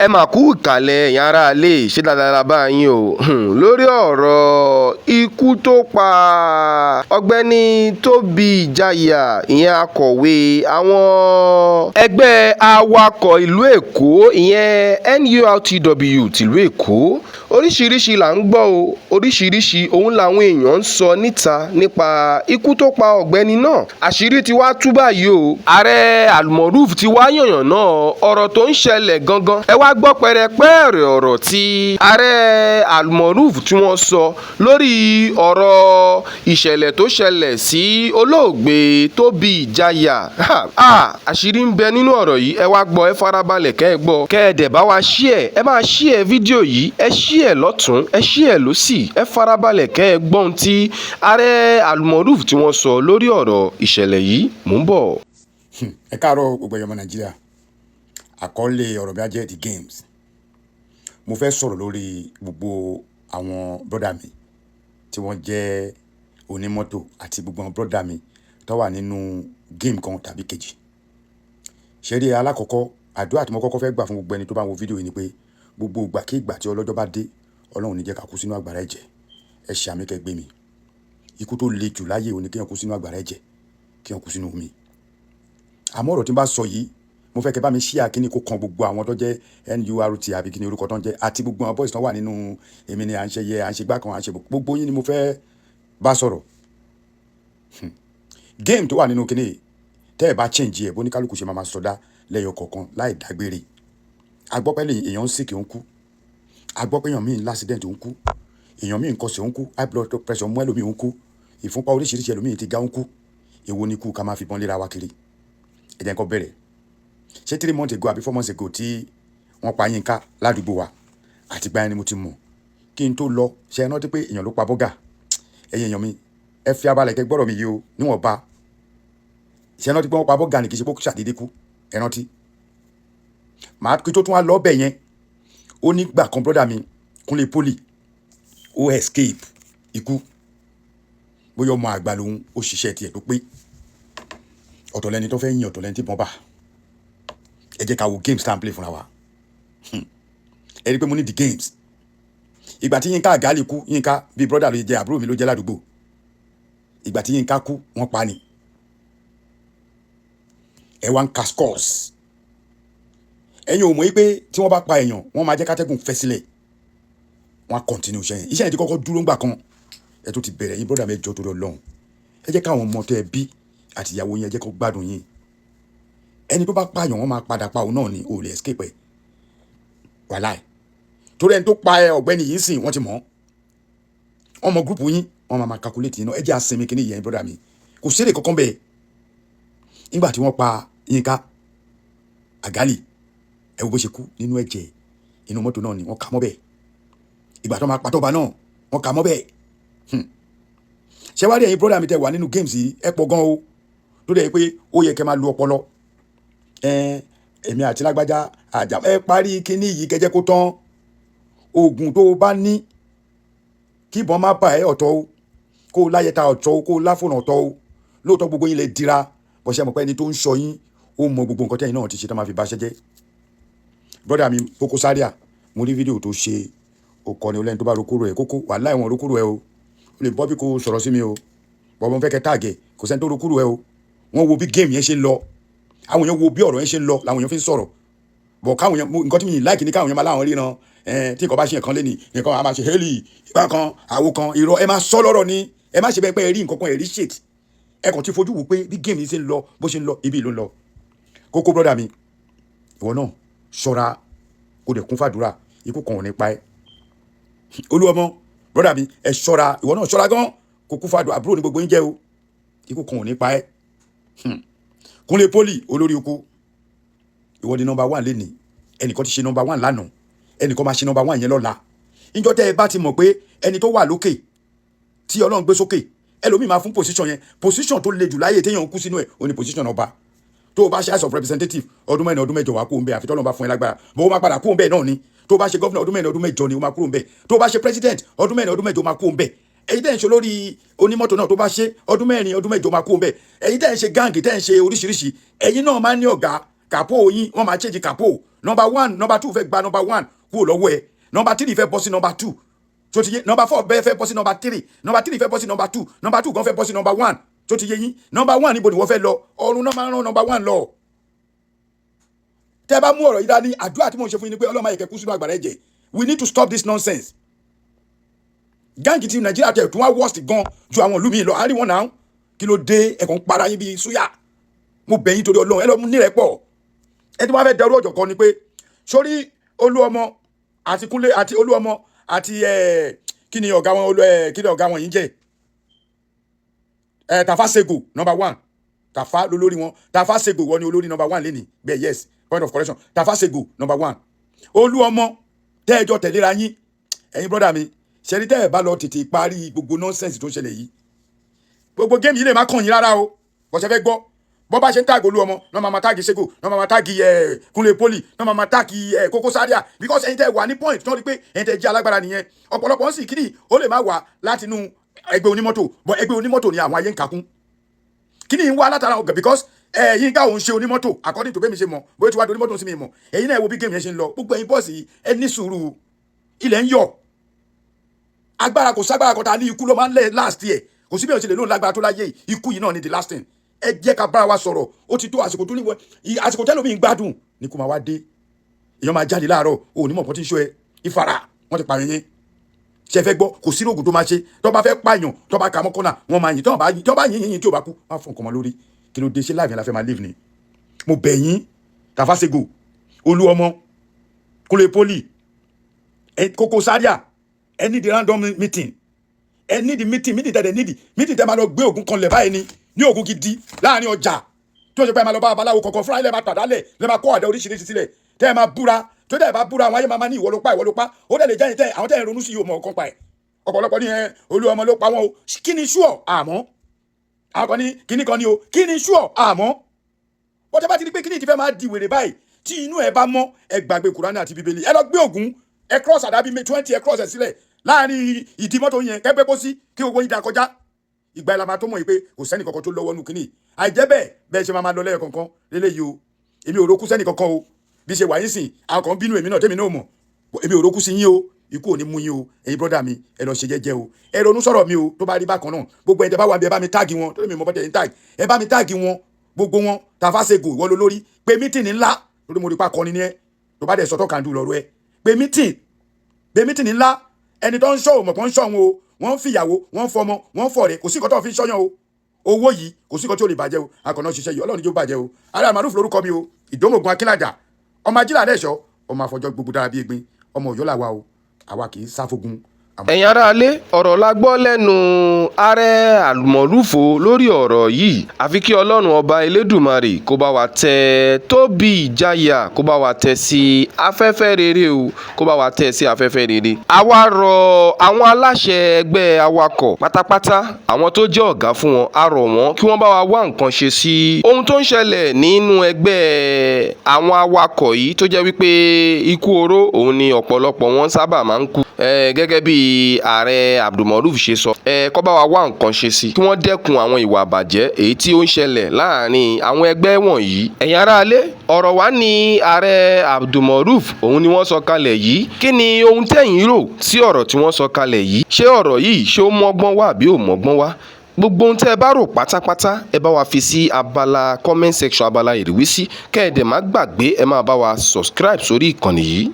ẹ mà kú ìkàlẹ̀ ẹ̀yin aráalé ṣé dáadáa la bá yín o lórí ọ̀rọ̀ ikú tó pa ọ̀gbẹ́ni Tóbi Ìjayà ìyẹn akọ̀wé àwọn ẹgbẹ́ awakọ̀ ìlú Èkó ìyẹn NURTW tìlú Èkó oríṣiríṣi là ń gbọ́ o oríṣiríṣi òun làwọn èèyàn ń sọ níta nípa ikú tó pa ọ̀gbẹ́ni náà àṣírí ti wá tú báyìí o ààrẹ Almoruf ti wá yànyàn náà ọ̀rọ̀ tó ń ṣẹlẹ̀ gangan ẹ wá gbọ́ pẹ̀rẹ̀pẹ̀rẹ̀ ọ̀rọ̀ tí ààrẹ Almoruf tí wọ́n sọ lórí ọ̀rọ̀ ìṣẹ̀lẹ̀ tó ṣẹlẹ̀ sí olóògbé Tóbi Ìjayà àṣírí ń bẹ nínú ọ̀rọ̀ yìí ẹ wá gbọ́ ẹ farabalẹ̀ kẹ́ ẹ gbọ́ kẹ́ ẹ dẹ̀ bá wa ẹ máa fídíò yìí ẹ lọ́tún ẹ lọ́sì ẹ farabalẹ̀ kẹ́ ẹ gbọ́ ohun tí ààrẹ Almoruf tí wọ́n sọ lórí ọ̀rọ̀ ìṣẹ̀lẹ̀ yìí mò ń bọ̀. ẹ káàárọ̀ gbogbo ẹ̀yọ́ ọmọ Nàìjíríà àkọlé ọ̀rọ̀ bí a jẹ́ The Games mo fẹ́ sọ̀rọ̀ lórí gbogbo àwọn brọ́dà mi tí wọ́n jẹ́ onímọ́tò àti gbogbo àwọn brọ́dà mi tó wà nínú game kan tàbí kejì. ṣeré alákọ̀ọ́kọ́ àdúrà tí mo kọ́kọ́ fẹ́ gbà fún gbogbo ẹni tó bá wo fídíò yìí ni pé gbogbo ìgbàkigbà tí ọlọ́jọ́ bá dé Ọlọ́run ní jẹ́ ká kú sínú àgbàrá ẹ̀jẹ̀ ẹ ṣàmì kẹ́ gbé mi ikú tó le jù láyé òní kéèyàn kú sínú àgbàrá ẹ̀jẹ̀ kéèyàn kú sínú omi. àmọ́ ọ̀rọ̀ tí n bá sọ yìí mo fẹ́ kẹ́ bá mi ṣí àkíní kó kan gbogbo àwọn tó jẹ́ NURT àbí kíni orúkọ tó ń jẹ́ àti gbogbo àwọn boys tó wà nínú èmi ni à ń ṣe yẹ à ń ṣe gbá kan à ń ṣe gbogbo yín ni mo fẹ́ bá sọ̀rọ̀. game tó wà nínú kíní tẹ́ ẹ bá change ẹ̀ bó ní kálukú ṣe máa sọdá lẹ́yọ kọ̀ọ̀kan láì dágbére. agbọ́pẹ́ èèyàn ń sick ń kú agbọ́pẹ́ èèyàn míì ń l'accident ń kú èèyàn míì ń kọsẹ̀ ń kú high blood pressure mú ẹlòmíì ń kú ìfúnpá oríṣiríṣi ẹlòmíì ti ga ń kú èwo ni kú ká máa fìbọn léra wa kiri ẹ jẹ́ n kọ́ bẹ̀rẹ̀ ṣé 3 months ago àbí 4 months ago tí wọ́n pa Yínká ládùúgbò wa àtìgbà yẹn ni mo ti mọ̀ kí n tó lọ ṣe é rántí pé èèyàn ló pa bọ́gà ẹ̀yin èèyàn mi ẹ fi abalẹ̀ kẹ́ gbọ́dọ̀ mi yìí o níwọ̀n ba ṣe é rántí pé wọ́n pa bọ́gà ní kì í ṣe kó ṣàdédé kú ẹ rántí màá kí tó tún wá lọ́ọ́bẹ̀ yẹn ó nígbà kan brọ́dà mi Kúnlé Poli ó escape ikú bóyá ọmọ àgbà lòun ó ṣiṣẹ́ tiẹ̀ tó pé ọ̀tọ̀ lẹni tó fẹ́ yìn ọ̀tọ̀ lẹni tí bọ́n bá ẹ jẹ́ ká wo games tá à ń play fúnra wa ẹ rí i pé mo ní The Games ìgbà tí Yínká Àgálì kú Yínká bíi brọ́dà ló jẹ́ àbúrò mi ló jẹ́ ládùúgbò ìgbà tí Yínká kú wọ́n pa ni ẹ wá ń ka scores ẹ̀yin ò mọ̀ yí pé tí wọ́n bá pa èèyàn wọ́n máa jẹ́ kátẹ́gùn fẹ́ sílẹ̀ wọ́n á continue iṣẹ́ yẹn ti kọ́kọ́ dúró ńgbà kan ẹ tó ti bẹ̀rẹ̀ yín brọ́dà mẹ́jọ tó lọ lọ́hùn ẹ jẹ́ káwọn ọmọ tẹ́ ẹ bí àti ìyàwó yín ẹ jẹ́ kó gbádùn yín ẹni tó bá pààyàn wọ́n máa padà pa òun náà ni ò lè escape ẹ̀ wàláì torí ẹni tó pa ọ̀gbẹ́ni yìí sìn wọ́n ti mọ̀ wọ́n mọ gúrùpù yín wọ́n máa calculate yín náà ẹ jẹ́ àsinmi kìíní yẹn brọ́dà mi kò séèrè kankan bẹ́ẹ̀ nígbà tí wọ́n pa Yínká Àgálì ẹ wo bó ṣe kú nínú ẹ̀jẹ̀ inú mọ́tò náà ni wọ́n kà mọ́ bẹ́ẹ̀ ìgbà tó máa pa tọ́ba náà wọ́n kà mọ́ bẹ́ẹ̀ ṣé wá rí ẹ̀yin brọ́dà mi tẹ́ wà nínú games yìí ẹ pọ̀ gan o tó dẹ̀ pé ó yẹ kẹ́ máa lu ọpọlọ èmi àti lágbájá àjà ẹ parí kíní yìí kẹjẹ kó tán oògùn tó o bá ní kí ìbọn má bà ẹ́ ọ̀tọ̀ o kó o láyẹta ọ̀tọ̀ o kó o láfòrán ọ̀tọ̀ o lóòótọ́ gbogbo yín lè dira bọ́sẹ̀ mọ̀ pé ẹni tó ń sọ yín ó mọ gbogbo nǹkan tẹ́yìn náà ti ṣe tó máa fi báṣẹ́ jẹ́ brọ́dà mi Koko Zaria mo rí fídíò tó ṣe òkọ́ni olẹ́ni tó bá rokúrò ẹ̀ Koko wàláhì wọn rokúrò ẹ̀ o ó lè bọ́ bí kò sọ̀rọ̀ sí mi o bọ́ọ̀ mo fẹ́ kẹ́ táàgẹ̀ kò sẹ́ni tó rokúrò ẹ̀ o wọ́n wo bí géèmù yẹn ṣe ń lọ àwọn èèyàn wo bí ọ̀rọ̀ yẹn ṣe ń lọ làwọn èèyàn fi ń sọ̀rọ̀ bọ̀ káwọn èèyàn nǹkan tí mi yìí láìkì ní káwọn èèyàn máa láwọn ríran tí nǹkan bá ṣe nǹkan lé ní nǹkan a máa ṣe hélì ìgbà kan àwo kan irọ́ ẹ máa sọ lọ́rọ̀ ni ẹ má ṣe bẹ́ẹ̀ pé ẹ rí nǹkan kan ẹ rí shit ẹ kàn ti fojú wò pé bí géèmù yìí ṣe ń lọ bó ṣe ń lọ ibi ìlú ń lọ Koko brọ́dà mi ìwọ náà ṣọ́ra kó dẹ̀ kún fàdúrà ikú kan ò ní pa ẹ́ Olúọmọ brọ́dà mi ẹ ṣọ́ra ìwọ náà ṣọ́ra gan kó kún fàdúrà àbúrò ní gbogbo yín jẹ́ o ikú kan ò ní pa ẹ́ Kúnlé Poli olórí oko ìwọ ni number 1 lénìí ẹnìkan ti ṣe number 1 lánàá ẹnìkan máa ṣe number 1 yẹn lọ́la níjọ́ tẹ́ ẹ bá ti mọ̀ pé ẹni tó wà lókè tí Ọlọ́run gbé sókè ẹlòmíì máa fún position yẹn position tó le jù láyé téèyàn ń kú sínú ẹ̀ ó ní position ọba tó o bá ṣe house of representative ọdún mẹ́rin ọdún mẹ́jọ wà kó o ń bẹ àfi tọ́lọ́run bá fún ẹ lágbára bó o máa padà kó o ń bẹ náà ni tó o bá ṣe governor ọdún mẹ́rin ọdún mẹ́jọ ni o máa kúrò ń bẹ tó o bá ṣe president ọdún mẹ́rin ọdún mẹ́jọ máa kó o ń bẹ èyí tẹ́ ń ṣe lórí onímọ́tò náà tó bá ṣe ọdún mẹ́rin ọdún mẹ́jọ máa kó ń bẹ èyí tẹ́ ń ṣe gáàngì tẹ́ ń ṣe oríṣiríṣi ẹ̀yin náà máa ń ní ọ̀gá kàpó yín wọ́n máa change kàpó number 1 number 2 fẹ́ gba number 1 kúrò lọ́wọ́ ẹ, number 3 fẹ́ bọ́ sí number 2 tó ti yé, number 4 bẹ́ẹ̀ fẹ́ bọ́ sí number 3, number 3 fẹ́ bọ́ sí number 2, number 2 gan fẹ́ bọ́ sí number 1 tó ti yé yín. number 1 níbo ni wọ́n fẹ́ lọ, ọ̀run náà máa ń rán number 1 lọ. tẹ́ bá mú ọ̀rọ̀ yìí dání, àdúrà tí mo ń ṣe fún yín ni pé Ọlọ́run má jẹ́ kẹ́ kú sínú àgbàrá ẹ̀jẹ̀. We need to stop this nonsense. Gáǹgì tí Nàìjíríà tẹ̀ tún wá worst gan ju àwọn ìlú mi lọ, àárín wọn náà kí ló dé ẹ̀kan para yín bíi súyà. Mo bẹ̀ yín torí Ọlọ́run ẹ lọ nírẹ̀ pọ̀. Ẹ tí wọ́n fẹ́ dẹrú ọ̀jọ̀ kan ni pé sórí Olúọmọ àti Kúnlé àti Olúọmọ àti kí ni ọ̀gá wọn yìí jẹ́ Tafa Sego number 1. Tafa lólórí wọn, Tafa Sego wọ́n ni olórí number 1 lẹ́ni bẹ́ẹ̀ yes point of correction, Tafa Sego number 1. Olúọmọ tẹ́ẹ̀jọ tẹ̀léra yín ẹ̀yin brọ́dà mi ṣẹ́ni tẹ́ ẹ̀ bá lọ tètè parí gbogbo nọ́nsẹ̀nsì tó ń ṣẹlẹ̀ yìí, gbogbo géèmù yìí lè má kàn yín rárá o, bọ́sẹ̀ fẹ́ gbọ́ bọ́ bá ṣe ń táàgì Olúọmọ náà máa táàgì Sego náà máa táàgì Kúnlé Poli náà máa táàgì Koko Zaria, because ẹ̀yin tẹ́ wà ní point náà rí pé ẹ̀yin tẹ́ jẹ́ alágbára nìyẹn. Ọ̀pọ̀lọpọ̀ ń sì kíni ó lè má wà láti inú ẹgbẹ́ onímọ́tò, bọ́ ẹgbẹ́ onímọ́tò ni àwọn ayé ń kakún kíni ń wá látara ọ̀gá, because yín ká òun ṣe onímọ́tò according to bẹ́ẹ̀ mi ṣe mọ̀ bóyá tí wàá di onímọ́tò sí mi mọ̀. ẹ̀yin náà wo bí géèmù yẹn ṣe ń lọ, gbogbo ẹ̀yin bọ́ọ̀sì ẹ ní sùúrù, ilẹ̀ ń yọ̀, agbára kò ságbára kan ta ní ikú ló máa ń lẹ̀ last year, kò sí bí wọ́n ṣe lè lóun lágbára tó láyé ikú yìí náà ni the last thing. Ẹ jẹ́ ká bára wa sọ̀rọ̀, ó ti tó àsìkò tó níwọ̀n àsìkò tẹ́lẹ̀ mi ń gbádùn ní kó máa wá dé, èèyàn máa jáde láàárọ̀ onímọ̀ pọ̀ tí ń ṣó ẹ ìfara wọ́n ti pààyàn yẹn ṣe fẹ́ gbọ́, kò sí rògùn tó máa ṣe tó bá fẹ́ pààyàn tó bá kà mọ́ kọ́nà wọ́n máa yìn tó bá yìn tí ò bá kú wọ́n á fọ nǹkan mọ́ lórí. Kí ló dé, ṣe láàfin la fẹ́ máa live ni? Mo bẹ̀ yín Tafa Sego, Olúọmọ, Kúnlé Poli, Koko Zaria, ẹ ní the random meeting, ẹ ní the meeting tẹ́ máa lọ gbé ògùn kan lẹ̀ báyìí ni ní ògùn gidi láàrin ọjà tó ṣe pé ẹ máa lọ bá babaláwo kọ̀ọ̀kan fúnra ilẹ̀ máa tàdálẹ̀ lẹ́ máa kọ́ àdá oríṣiríṣi sílẹ̀ tẹ́ ẹ máa búra tó dẹ̀ bá búra àwọn ayé máa ní ìwọ ló pa ó dẹ̀ lè jẹ́ ìtẹ́ àwọn tẹ́ ẹ ronú sí yóò mọ̀ ọ̀kan pa ẹ̀. Ọ̀pọ̀lọpọ̀ ní Olúọmọ ló pa wọn o, kí ni ṣúọ̀ àmọ́ àwọn kan ní kíní kan ní o, kí ni ṣúọ̀ àmọ́ bọ́tẹ́ bá ti di pé kíní ti fẹ́ máa di wèrè báyìí tí inú ẹ bá mọ́ ẹ gbàgbé Kùránì àti Bíbélì, ẹ lọ gbé ògùn ẹ cross àdábí 20 ẹ cross ẹ sílẹ̀ láàrin ìdí mọ́tò yẹn kẹ́gbẹ́ kó sí kí gbogbo yìí dà kọjá. Ìgbà ìlànà tó mọ̀ yìí pé kò sẹ́ni kankan tó lọ́wọ́ nù kíní, àìjẹ́ bẹ́ẹ̀ ṣe máa lọ lẹ́yọ̀ kankan lélẹ́yìí o. Èmi ò rókú sẹ́ni kankan o, bí ṣe wà yín sìn àwọn kan bínú èmi náà tèmi náà mọ̀, èmi ò rókú sí yín o, ikú ò ní mú yín o. Ẹ̀yin brọ́dà mi ẹ lọ ṣe jẹ́jẹ́ o, ẹ ronú sọ̀rọ̀ mi o tó bá rí bákan náà. Gbogbo ẹ̀yin tẹ́ bá wà bí ẹ bá mi táàgì wọn tó lè mi mọ bọ́tẹ̀ yín táàgì, ẹ bá mi táàgì wọn gbogbo wọn. Tafa Sego ìwọ ló lórí pé mítìnì ńlá lórí mo rí pa kọ́ni ní ẹ tó bá dẹ̀ sọ́tọ̀ kàndú lọ́rọ́ ẹ pé mítìnì ńlá ẹni tó ń ṣọ́ òmò kan ń ṣọ́ wọn o, wọ́n ń fìyàwó wọ́n ń fọmọ wọ́n ń fọ̀rẹ́, kò sí nǹkan tó fi ń ṣọ́yàn o. Owó yìí kò sí nǹkan tí ò lè bàjẹ́ o, àkànná ṣiṣẹ́ yìí Ọlọ́run jẹ́ ó bàjẹ́ o. Ààrẹ Maruf lórúkọ mi o, Ìdómògùn Akínlàjà, ọmọ ajílà dẹ́ṣọ́, ọmọ àfọjọ́ gbogbo dára bí egbin, ọmọ Ọ̀yọ́ làwa o, àwa kì í sáfogun. Ẹ̀yin aráalé, ọ̀rọ̀ la gbọ́ lẹ́nu Ààrẹ Maruf lórí ọ̀rọ̀ yìí. Àfi kí Ọlọ́run ọba Elédùmarè kó bá wa tẹ Tóbi Ìjàyà, kó bá wa tẹ sí afẹ́fẹ́ rere o, kó bá wa tẹ sí afẹ́fẹ́ rere. Àwa rọ àwọn aláṣẹ ẹgbẹ́ awakọ̀ pátápátá, àwọn tó jẹ́ ọ̀gá fún wọn, a rọ̀ wọ́n kí wọ́n bá wa wá nǹkan ṣe sí ohun tó ń ṣẹlẹ̀ nínú ẹgbẹ́ àwọn awakọ̀ yìí tó jẹ́ wípé ikú oró òun ni ọ̀pọ̀lọpọ̀ wọn sábà máa ń kú. Gẹ́gẹ́ bí Ààrẹ Maruf ṣe sọ, kó bá wa wá nǹkan ṣe sí kí wọ́n dẹ́kun àwọn ìwà àbàjẹ́ èyí tí ó ń ṣẹlẹ̀ láàrin àwọn ẹgbẹ́ wọ̀nyí. Ẹ̀yin aráalé, ọ̀rọ̀ wa ní Ààrẹ Maruf òun ni wọ́n sọ kalẹ̀ yìí. Kí ni ohun tẹ́yin rò sí ọ̀rọ̀ tí wọ́n sọ kalẹ̀ yìí? Ṣé ọ̀rọ̀ yìí ṣé ó mọ́gbọ́n wá àbí ò mọ́gbọ́n wá? Gbogbo ohun tẹ́ ẹ bá rò pátápátá ẹ bá wa fi sí abala comment section, abala ìrísí. Kẹ́ ẹ dẹ̀ má gbàgbé ẹ máa bá wa subscribe sórí ìkànnì yìí.